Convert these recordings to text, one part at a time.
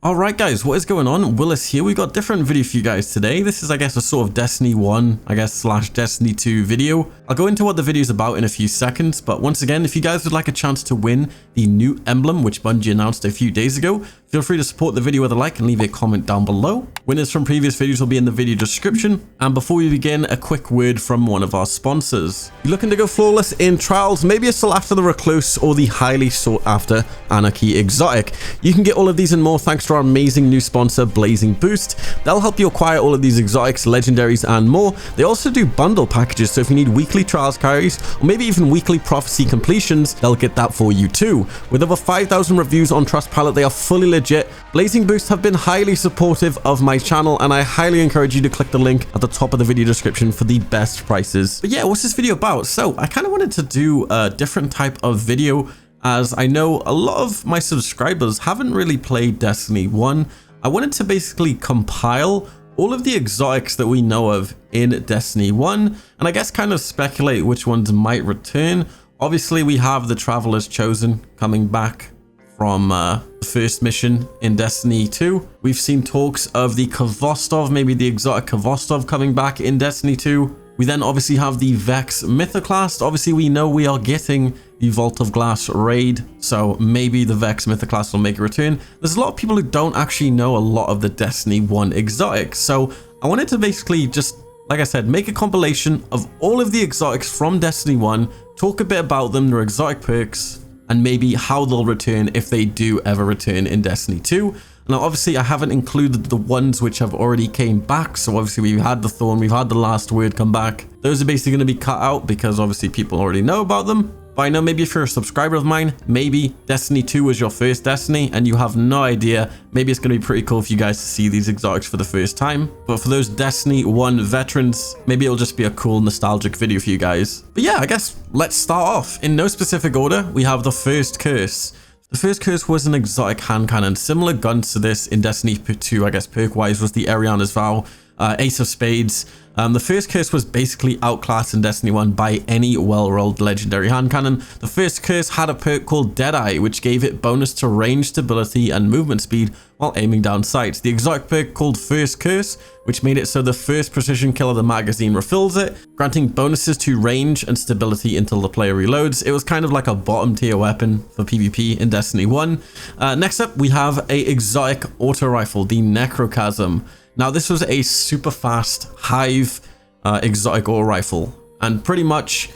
Alright guys, what is going on? Willis here. We got a different video for you guys today. This is, I guess, a sort of Destiny 1, slash Destiny 2 video. I'll go into what the video is about in a few seconds, but once again, if you guys would like a chance to win the new emblem, which Bungie announced a few days ago, feel free to support the video with a like and leave a comment down below. Winners from previous videos will be in the video description. And before we begin, a quick word from one of our sponsors. You're looking to go flawless in Trials? Maybe you're still after the Recluse or the highly sought after Anarchy Exotic. You can get all of these and more thanks to our amazing new sponsor, Blazing Boost. They'll help you acquire all of these exotics, legendaries, and more. They also do bundle packages, so if you need weekly Trials carries or maybe even weekly Prophecy completions, they'll get that for you too. With over 5,000 reviews on Trustpilot, they are fully legit. Blazing Boost have been highly supportive of my channel, and I highly encourage you to click the link at the top of the video description for the best prices. But yeah, what's this video about? So I kind of wanted to do a different type of video, as I know a lot of my subscribers haven't really played Destiny 1. I wanted to basically compile all of the exotics that we know of in Destiny 1, and I guess kind of speculate which ones might return. Obviously, we have the Traveler's Chosen coming back from the first mission in Destiny 2. We've seen talks of the Kvostov, maybe the exotic Kvostov coming back in Destiny 2. We then obviously have the Vex Mythoclast. Obviously, we know we are getting the Vault of Glass raid, so maybe the Vex Mythoclast will make a return. There's a lot of people who don't actually know a lot of the Destiny 1 exotics, so I wanted to basically just, like I said, make a compilation of all of the exotics from Destiny 1, talk a bit about them, their exotic perks, and maybe how they'll return if they do ever return in Destiny 2. Now, obviously, I haven't included the ones which have already came back. So obviously, we've had the Thorn, we've had the Last Word come back. Those are basically going to be cut out because obviously people already know about them. But I know maybe if you're a subscriber of mine, maybe Destiny 2 was your first Destiny and you have no idea. Maybe it's going to be pretty cool for you guys to see these exotics for the first time. But for those Destiny 1 veterans, maybe it'll just be a cool nostalgic video for you guys. But yeah, I guess let's start off. In no specific order, we have the first curse. The first curse was an exotic hand cannon. Similar guns to this in Destiny 2, I guess perk-wise, was the Ariana's Vow, Ace of Spades. The first curse was basically outclassed in Destiny 1 by any well-rolled legendary hand cannon. The first curse had a perk called Deadeye, which gave it bonus to range, stability, and movement speed while aiming down sights. The exotic perk called First Curse, which made it so the first precision kill of the magazine refills it, granting bonuses to range and stability until the player reloads. It was kind of like a bottom tier weapon for PvP in Destiny 1. Next up, we have a exotic auto rifle, the Necrochasm. Now, this was a super fast Hive exotic auto rifle, and pretty much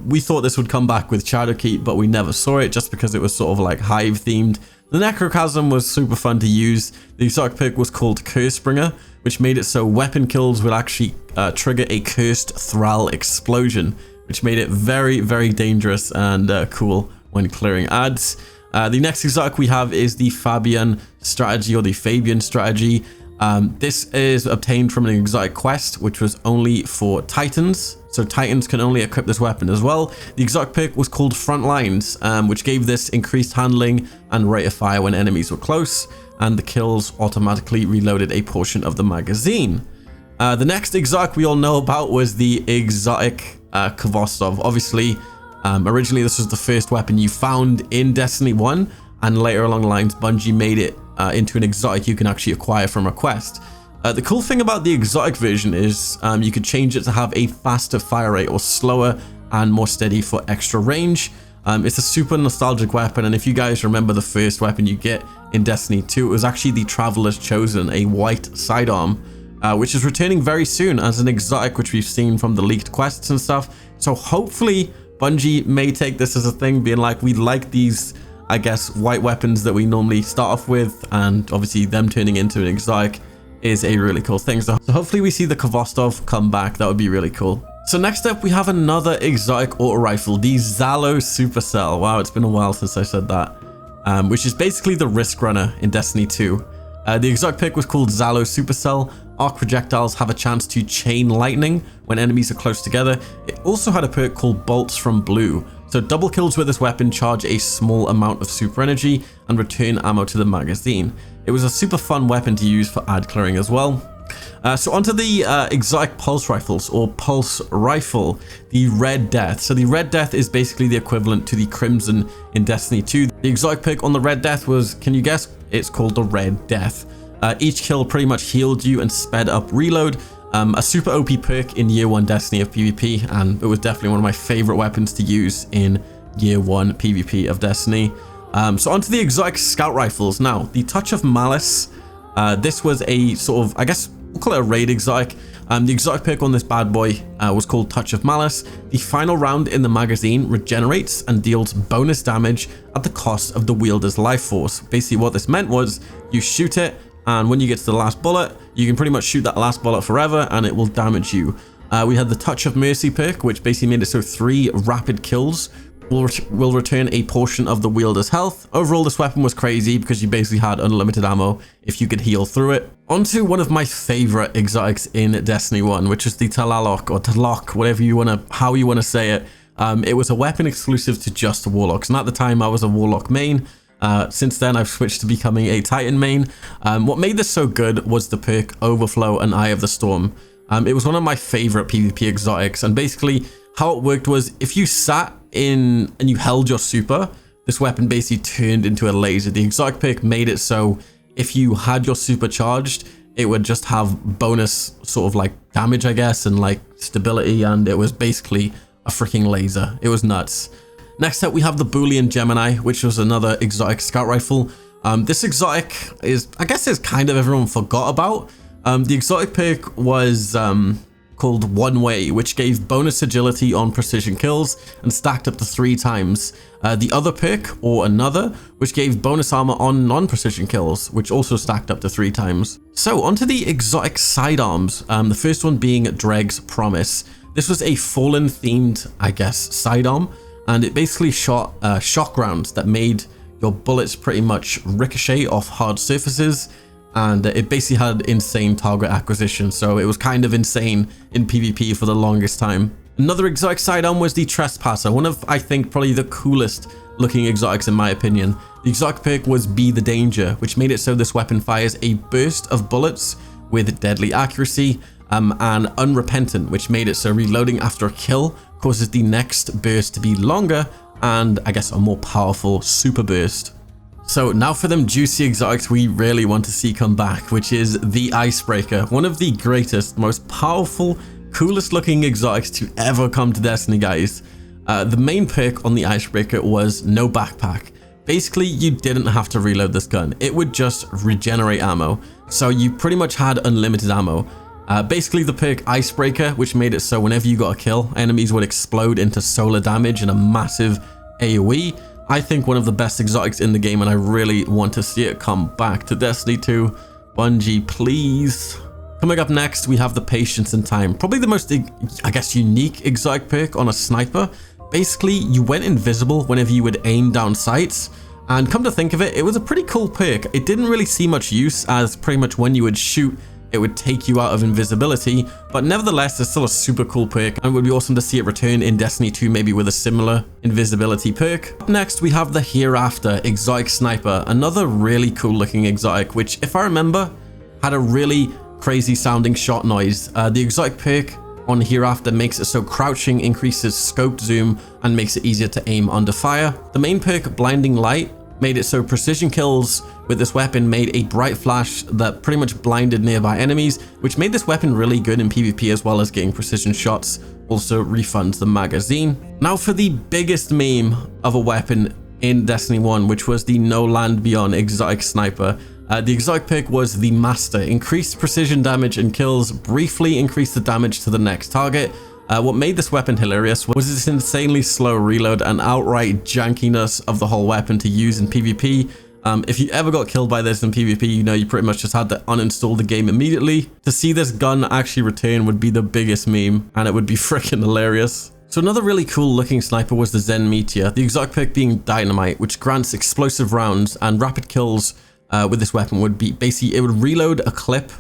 we thought this would come back with Shadowkeep, but we never saw it just because it was sort of like Hive themed. The Necrochasm was super fun to use. The exotic perk was called Cursebringer, which made it so weapon kills would actually trigger a cursed thrall explosion, which made it very, very dangerous and cool when clearing ads. The next exotic we have is the Fabian Strategy, or the Fabian Strategy. This is obtained from an exotic quest, which was only for Titans. So Titans can only equip this weapon as well. The exotic perk was called Frontlines, which gave this increased handling and rate of fire when enemies were close, and the kills automatically reloaded a portion of the magazine. The next exotic we all know about was the exotic Kvostov. Obviously, originally this was the first weapon you found in Destiny 1, and later along the lines, Bungie made it into an exotic you can actually acquire from a quest. The cool thing about the exotic version is you could change it to have a faster fire rate, or slower and more steady for extra range. It's a super nostalgic weapon, and if you guys remember the first weapon you get in Destiny 2, it was actually the Traveler's Chosen, a white sidearm, which is returning very soon as an exotic, which we've seen from the leaked quests and stuff. So hopefully Bungie may take this as a thing, being like, we like these, I guess, white weapons that we normally start off with, and obviously them turning into an exotic is a really cool thing. So hopefully we see the Kvostov come back. That would be really cool. So next up, we have another exotic auto rifle, the Zalo Supercell. Wow, it's been a while since I said that. Which is basically the Risk Runner in Destiny 2. The exotic pick was called Zalo Supercell. Arc projectiles have a chance to chain lightning when enemies are close together. It also had a perk called Bolts from Blue. So double kills with this weapon charge a small amount of super energy and return ammo to the magazine. It was a super fun weapon to use for ad clearing as well. So onto the exotic pulse rifles, or pulse rifle, the Red Death. So the Red Death is basically the equivalent to the Crimson in Destiny 2. The exotic perk on the Red Death was, can you guess? It's called the Red Death. Each kill pretty much healed you and sped up reload. A super OP perk in year 1 Destiny of PvP, and it was definitely one of my favorite weapons to use in year 1 PvP of Destiny. So onto the exotic scout rifles. Now, the Touch of Malice, this was a sort of, I guess we'll call it a raid exotic. The exotic perk on this bad boy was called Touch of Malice. The final round in the magazine regenerates and deals bonus damage at the cost of the wielder's life force. Basically what this meant was you shoot it, and when you get to the last bullet, you can pretty much shoot that last bullet forever and it will damage you. We had the Touch of Mercy perk, which basically made it so 3 rapid kills will return a portion of the wielder's health. Overall, this weapon was crazy because you basically had unlimited ammo if you could heal through it. Onto one of my favorite exotics in Destiny 1, which is the Talalok, or Talok, whatever you want to, how you want to say it. It was a weapon exclusive to just Warlocks, and at the time I was a Warlock main. Since then I've switched to becoming a Titan main. What made this so good was the perk Overflow and Eye of the Storm. It was one of my favorite PvP exotics, and basically how it worked was if you sat in and you held your super, this weapon basically turned into a laser. The exotic perk made it so if you had your super charged, it would just have bonus sort of like damage, I guess, and like stability, and it was basically a freaking laser. It was nuts. Next up, we have the Boolean Gemini, which was another exotic scout rifle. This exotic is, I guess, is kind of everyone forgot about. The exotic perk was called One Way, which gave bonus agility on precision kills and stacked up to 3 times. The other perk, or Another, which gave bonus armor on non-precision kills, which also stacked up to 3 times. So onto the exotic sidearms, the first one being Dreg's Promise. This was a Fallen themed, I guess, sidearm, and it basically shot shock rounds that made your bullets pretty much ricochet off hard surfaces, and it basically had insane target acquisition, so it was kind of insane in PvP for the longest time. Another exotic sidearm was the Trespasser, one of, I think, probably the coolest looking exotics in my opinion. The exotic perk was Be the Danger, which made it so this weapon fires a burst of bullets with deadly accuracy, and Unrepentant, which made it so reloading after a kill causes the next burst to be longer and, I guess, a more powerful super burst. So now for them juicy exotics we really want to see come back, which is the Icebreaker, one of the greatest, most powerful, coolest looking exotics to ever come to Destiny, guys. The main perk on the Icebreaker was no backpack. Basically, you didn't have to reload this gun. It would just regenerate ammo. So you pretty much had unlimited ammo. Basically the perk Icebreaker, which made it so whenever you got a kill, enemies would explode into solar damage and a massive AoE. I think one of the best exotics in the game, and I really want to see it come back to Destiny 2. Bungie, please. Coming up next, we have the Patience and Time. Probably the most, I guess, unique exotic perk on a sniper. Basically, you went invisible whenever you would aim down sights. And come to think of it, it was a pretty cool perk. It didn't really see much use, as pretty much when you would shoot, it would take you out of invisibility, but nevertheless, it's still a super cool perk, and it would be awesome to see it return in Destiny 2, maybe with a similar invisibility perk. Up next, we have the Hereafter Exotic Sniper, another really cool looking exotic, which, if I remember, had a really crazy sounding shot noise. The exotic perk on Hereafter makes it so crouching increases scoped zoom and makes it easier to aim under fire. The main perk, Blinding Light, made it so precision kills with this weapon made a bright flash that pretty much blinded nearby enemies, which made this weapon really good in PvP as well as getting precision shots. Also refunds the magazine. Now for the biggest meme of a weapon in Destiny 1, which was the No Land Beyond Exotic Sniper. The exotic perk was the Master. Increased precision damage and kills, briefly increased the damage to the next target. What made this weapon hilarious was its insanely slow reload and outright jankiness of the whole weapon to use in PvP. If you ever got killed by this in PvP, you know you pretty much just had to uninstall the game immediately. To see this gun actually return would be the biggest meme, and it would be freaking hilarious. So another really cool looking sniper was the Zen Meteor, the exotic perk being Dynamite, which grants explosive rounds, and rapid kills with this weapon would be basically, it would reload a clip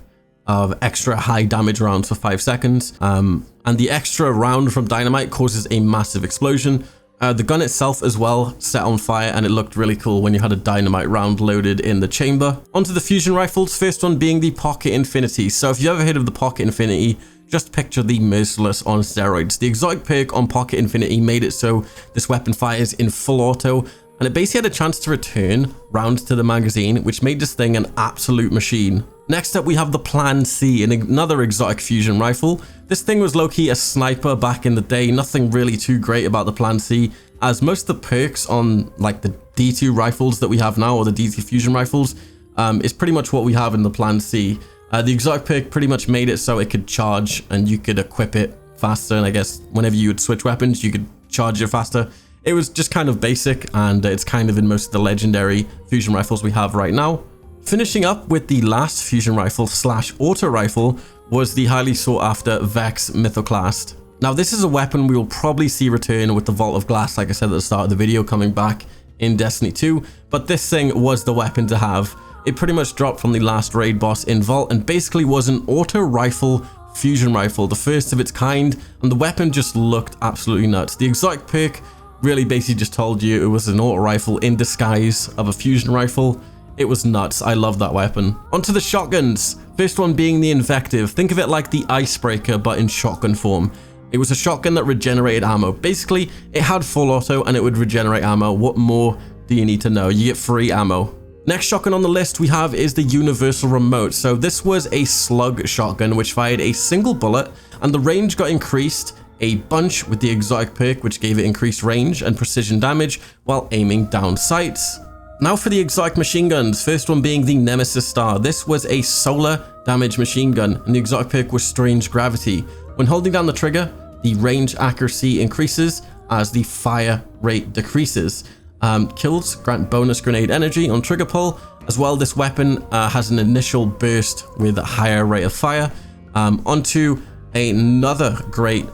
of extra high damage rounds for 5 seconds. And the extra round from Dynamite causes a massive explosion, The gun itself as well set on fire, and it looked really cool when you had a dynamite round loaded in the chamber. Onto the fusion rifles, first one being the Pocket Infinity. So if you've ever heard of the Pocket Infinity, just picture the Merciless on steroids. The exotic perk on Pocket Infinity made it so this weapon fires in full auto, and it basically had a chance to return rounds to the magazine, which made this thing an absolute machine. Next up, we have the Plan C, another exotic fusion rifle. This thing was low-key a sniper back in the day, nothing really too great about the Plan C, as most of the perks on like the D2 rifles that we have now, or the D2 fusion rifles, is pretty much what we have in the Plan C. The exotic perk pretty much made it so it could charge and you could equip it faster, and I guess whenever you would switch weapons, you could charge it faster. It was just kind of basic, and it's kind of in most of the legendary fusion rifles we have right now. Finishing up with the last fusion rifle slash auto rifle was the highly sought after Vex Mythoclast. Now this is a weapon we will probably see return with the Vault of Glass, like I said at the start of the video, coming back in Destiny 2, but this thing was the weapon to have. It pretty much dropped from the last raid boss in Vault and basically was an auto rifle fusion rifle, the first of its kind, and the weapon just looked absolutely nuts. The exotic perk really basically just told you it was an auto rifle in disguise of a fusion rifle. It was nuts. I love that weapon. Onto the shotguns. First one being the Invective. Think of it like the Icebreaker, but in shotgun form. It was a shotgun that regenerated ammo. Basically, it had full auto and it would regenerate ammo. What more do you need to know? You get free ammo. Next shotgun on the list we have is the Universal Remote. So this was a slug shotgun which fired a single bullet, and the range got increased a bunch with the exotic perk, which gave it increased range and precision damage while aiming down sights. Now for the exotic machine guns, first one being the Nemesis Star. This was a solar damage machine gun, and the exotic perk was Strange Gravity. When holding down the trigger, the range accuracy increases as the fire rate decreases. Kills grant bonus grenade energy on trigger pull. As well, this weapon has an initial burst with a higher rate of fire. Onto another great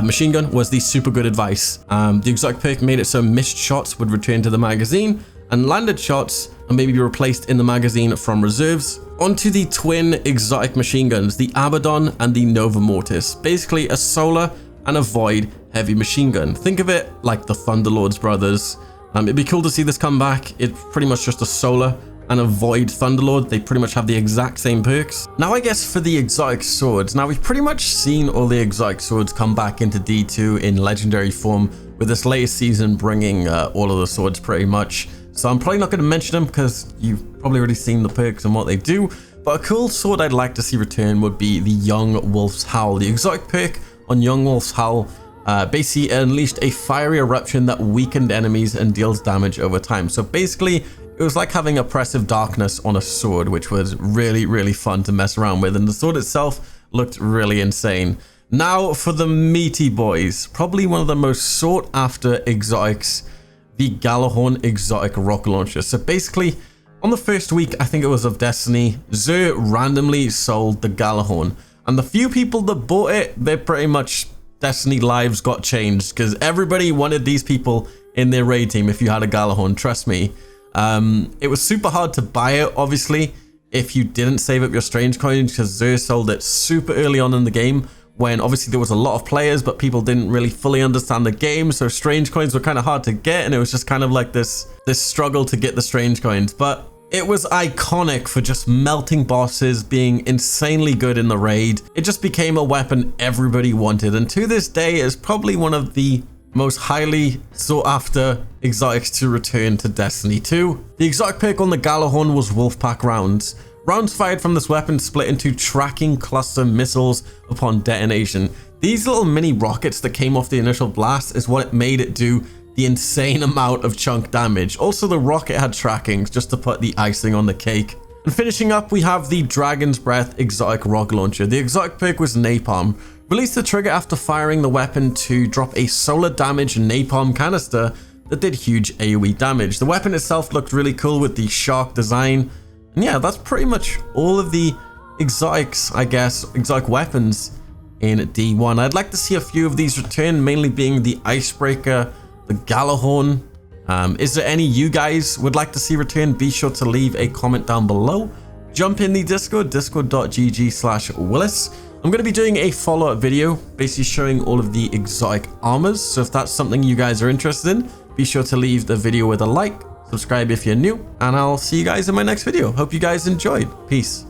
machine gun was the Super Good Advice. The exotic perk made it so missed shots would return to the magazine, and landed shots and maybe be replaced in the magazine from reserves. Onto the twin exotic machine guns, the Abaddon and the Nova Mortis. Basically a solar and a void heavy machine gun. Think of it like the Thunderlords brothers. It'd be cool to see this come back. It's pretty much just a solar and a void Thunderlord. They pretty much have the exact same perks. Now I guess for the exotic swords, now we've pretty much seen all the exotic swords come back into D2 in legendary form, with this latest season bringing all of the swords pretty much. So I'm probably not going to mention them because you've probably already seen the perks and what they do. But a cool sword I'd like to see return would be the Young Wolf's Howl. The exotic perk on Young Wolf's Howl basically unleashed a fiery eruption that weakened enemies and deals damage over time. So basically, it was like having oppressive darkness on a sword, which was really, really fun to mess around with. And the sword itself looked really insane. Now for the meaty boys, probably one of the most sought after exotics, the Galahorn exotic rocket launcher. So basically, on the first week, I think it was of Destiny, Xur randomly sold the Galahorn. And the few people that bought it, they're pretty much Destiny lives got changed, because everybody wanted these people in their raid team if you had a Galahorn, trust me. It was super hard to buy it, obviously, if you didn't save up your strange coins, because Xur sold it super early on in the game, when obviously there was a lot of players, but people didn't really fully understand the game, so strange coins were kind of hard to get, and it was just kind of like this struggle to get the strange coins. But it was iconic for just melting bosses, being insanely good in the raid. It just became a weapon everybody wanted, and to this day is probably one of the most highly sought after exotics to return to Destiny 2. The exotic perk on the Galahorn was Wolfpack rounds. Rounds fired from this weapon split into tracking cluster missiles upon detonation. These little mini rockets that came off the initial blast is what made it do the insane amount of chunk damage. Also, the rocket had trackings just to put the icing on the cake. And finishing up, we have the Dragon's Breath exotic rocket launcher. The exotic perk was Napalm. Release the trigger after firing the weapon to drop a solar damage napalm canister that did huge AoE damage. The weapon itself looked really cool with the shark design. And yeah, that's pretty much all of the exotics, I guess, exotic weapons in D1. I'd like to see a few of these return, mainly being the Icebreaker, the Galahorn. Is there any you guys would like to see return? Be sure to leave a comment down below. Jump in the Discord, discord.gg/Willis. I'm going to be doing a follow-up video, basically showing all of the exotic armors. So if that's something you guys are interested in, be sure to leave the video with a like, subscribe if you're new, and I'll see you guys in my next video. Hope you guys enjoyed. Peace.